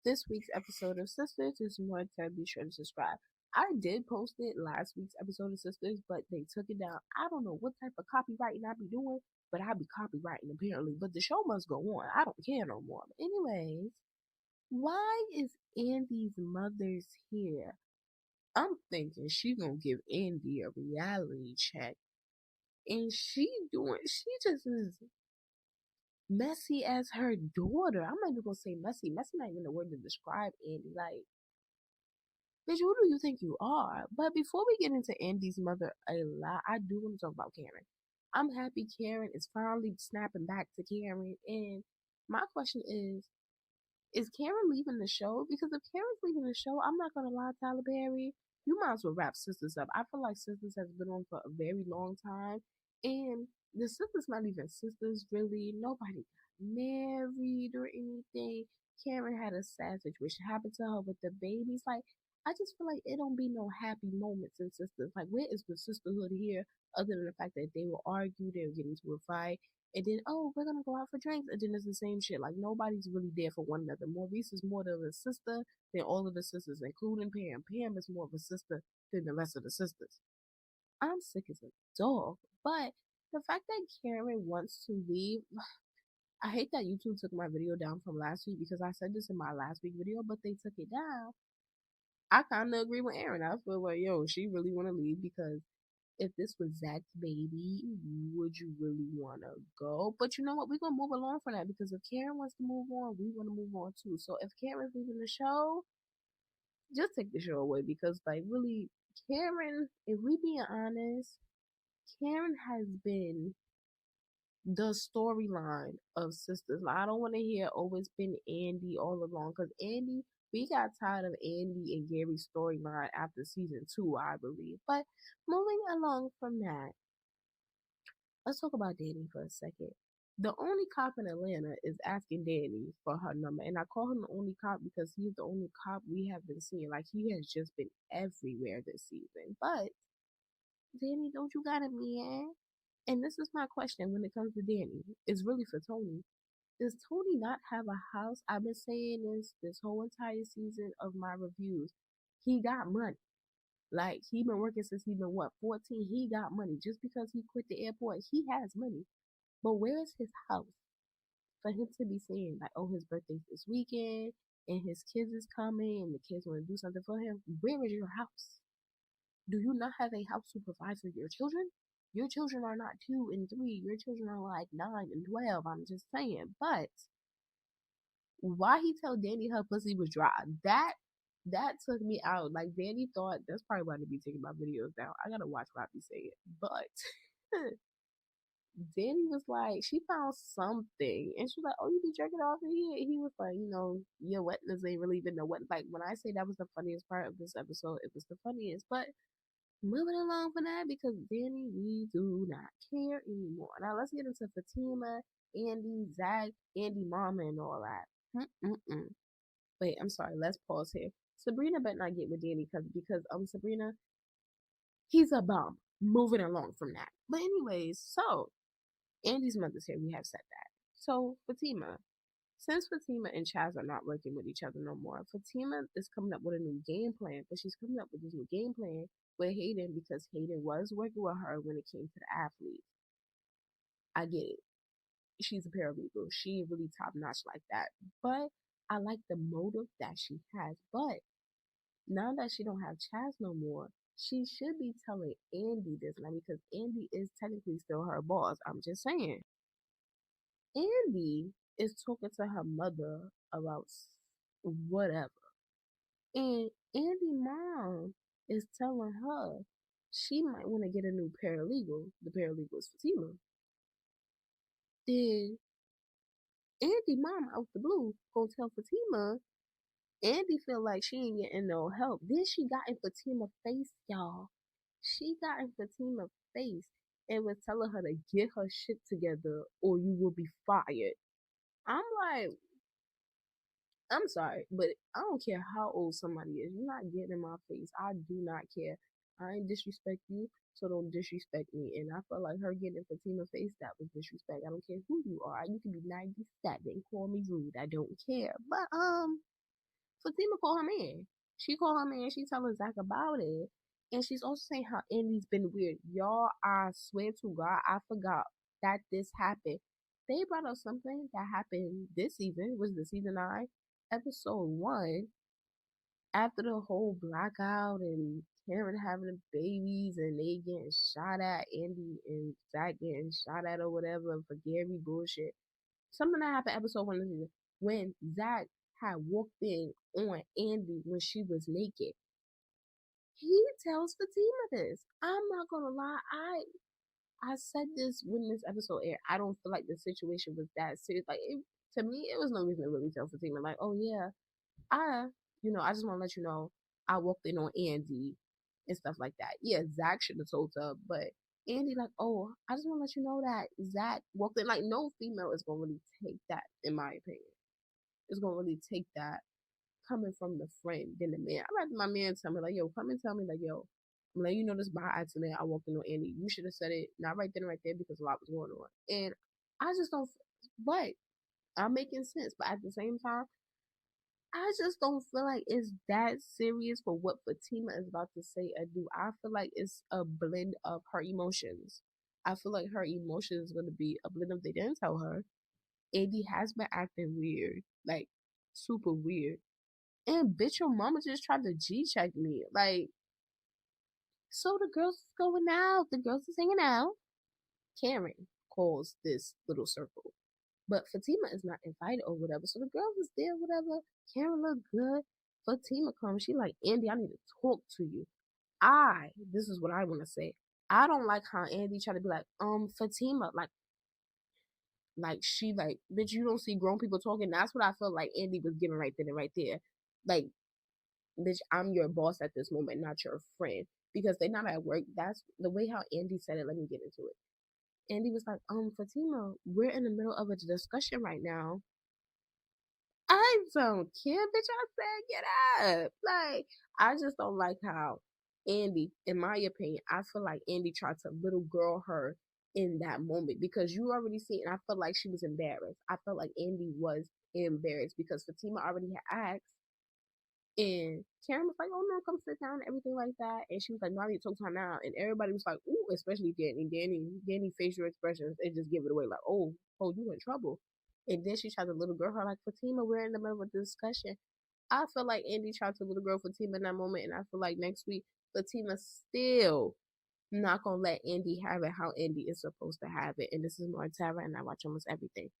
this week's episode of Sisters. Is more to be sure to subscribe. I did post it last week's episode of Sisters, but they took it down. I don't know what type of copywriting I be doing, but I be copywriting apparently. But the show must go on. I don't care no more. But anyways, why is Andy's mother's here? I'm thinking she gonna give Andy a reality check, and she just is messy as her daughter. I'm not even gonna say messy. Messy not even the word to describe Andy. Like, bitch, who do you think you are? But before we get into Andy's mother a lot, I do want to talk about Karen. I'm happy Karen is finally snapping back to Karen. And my question is Karen leaving the show? Because if Karen's leaving the show, I'm not gonna lie, Tyler Perry, you might as well wrap Sisters up. I feel like Sisters has been on for a very long time, and the Sisters not even sisters really. Nobody got married or anything. Karen had a sad situation happen to her with the babies. Like, I just feel like it don't be no happy moments in Sisters. Like, where is the sisterhood here? Other than the fact that they will argue, they will get into a fight, and then, oh, we're gonna go out for drinks, and then it's the same shit. Like, nobody's really there for one another. Maurice is more of a sister than all of the sisters, including Pam. Pam is more of a sister than the rest of the sisters. I'm sick as a dog. But the fact that Karen wants to leave, I hate that YouTube took my video down from last week because I said this in my last week video, but they took it down. I kind of agree with Aaron. I feel like, yo, she really want to leave because if this was Zach's baby, would you really want to go? But you know what? We're going to move along from that because if Karen wants to move on, we want to move on too. So if Karen's leaving the show, just take the show away because, like, really, Karen, if we being honest, Karen has been the storyline of Sisters. Like, I don't want to hear, oh, it's been Andy all along because Andy, we got tired of Andy and Gary's storyline after season 2, I believe. But moving along from that, let's talk about Danny for a second. The only cop in Atlanta is asking Danny for her number, and I call him the only cop because he's the only cop we have been seeing. Like, he has just been everywhere this season. But Danny, don't you got a man? And this is my question when it comes to Danny. It's really for Tony. Does Tony not have a house? I've been saying this whole entire season of my reviews. He got money. Like, he been working since he been what, 14? He got money. Just because he quit the airport, he has money. But where is his house? For him to be saying, like, oh, his birthday's this weekend and his kids is coming and the kids want to do something for him. Where is your house? Do you not have a house to provide for your children? Your children are not 2 and 3. Your children are like 9 and 12. I'm just saying. But why he tell Danny her pussy was dry? That took me out. Like, Danny thought that's probably why they be taking my videos down. I gotta watch Robbie say it. But Danny was like, she found something. And she was like, oh, you be jerking off in here? And he was like, your wetness ain't really been the wet. Like, when I say that was the funniest part of this episode, it was the funniest. But moving along from that, because Danny, we do not care anymore. Now, let's get into Fatima, Andy, Zach, Andy Mama, and all that. Mm-mm-mm. Wait, I'm sorry. Let's pause here. Sabrina better not get with Danny because Sabrina, he's a bum. Moving along from that. But anyways, so Andy's mother's here. We have said that. So Fatima, since Fatima and Chaz are not working with each other no more, Fatima is coming up with a new game plan. But she's coming up with this new game plan with Hayden because Hayden was working with her when it came to the athletes. I get it. She's a paralegal. She ain't really top notch like that. But I like the motive that she has. But now that she don't have Chaz no more, she should be telling Andy this now because Andy is technically still her boss. I'm just saying. Andy is talking to her mother about whatever. And Andy mom is telling her she might want to get a new paralegal. The paralegal is Fatima. Then Andy mom out the blue gonna tell Fatima Andy feel like she ain't getting no help. Then she got in Fatima's face, y'all. She got in Fatima's face and was telling her to get her shit together or you will be fired. I'm like, I'm sorry, but I don't care how old somebody is. You're not getting in my face. I do not care. I ain't disrespect you, so don't disrespect me. And I felt like her getting in Fatima's face, that was disrespect. I don't care who you are. You can be 97. Call me rude. I don't care. But Fatima called him in. She called him in. She telling Zach about it. And she's also saying how Andy's been weird. Y'all, I swear to God, I forgot that this happened. They brought up something that happened this season. Was the season 9, episode 1, after the whole blackout and Karen having the babies and they getting shot at, Andy and Zach getting shot at or whatever for Gary bullshit. Something that happened episode 1 of the season when Zach had walked in on Andy when she was naked. He tells Fatima this. I'm not gonna lie, I said this when this episode aired. I don't feel like the situation was that serious. Like to me, it was no reason to really tell Fatima like, oh yeah, I, I just want to let you know I walked in on Andy and stuff like that. Yeah, Zach should have told her, but Andy like, oh, I just want to let you know that Zach walked in. Like, no female is gonna really take that, in my opinion. It's gonna really take that coming from the friend than the man. I'd rather my man tell me like, yo, come and tell me like, yo, I'm letting you know this by accident. I walked in on Andy. You should have said it not right then and right there because a lot was going on. And I just don't. But I'm making sense. But at the same time, I just don't feel like it's that serious for what Fatima is about to say or do. I feel like it's a blend of her emotions. I feel like her emotions is going to be a blend of they didn't tell her. Andy has been acting weird, like super weird. And bitch, your mama just tried to G check me. Like, so the girls is going out. The girls is hanging out. Karen calls this little circle. But Fatima is not invited or whatever. So the girls is there, whatever. Karen look good. Fatima comes. She like, Andy, I need to talk to you. This is what I want to say. I don't like how Andy tried to be like, Fatima, like she like, bitch, you don't see grown people talking. That's what I felt like Andy was giving right then and right there. Like, bitch, I'm your boss at this moment, not your friend. Because they're not at work. That's the way how Andy said it. Let me get into it. Andy was like, Fatima, we're in the middle of a discussion right now. I don't care, bitch. I said get up. Like, I just don't like how Andy, in my opinion, I feel like Andy tried to little girl her in that moment because you already see, and I felt like she was embarrassed. I felt like Andy was embarrassed because Fatima already had asked. And Karen was like, oh no, come sit down and everything like that. And she was like, no, I need to talk to her now. And everybody was like, ooh, especially Danny. Danny facial expressions, they just give it away like, oh, you in trouble. And then she tried to little girl her like, Fatima, we're in the middle of a discussion. I feel like Andy tried to little girl Fatima in that moment. And I feel like next week, Fatima still not going to let Andy have it how Andy is supposed to have it. And this is Martara, and I watch almost everything.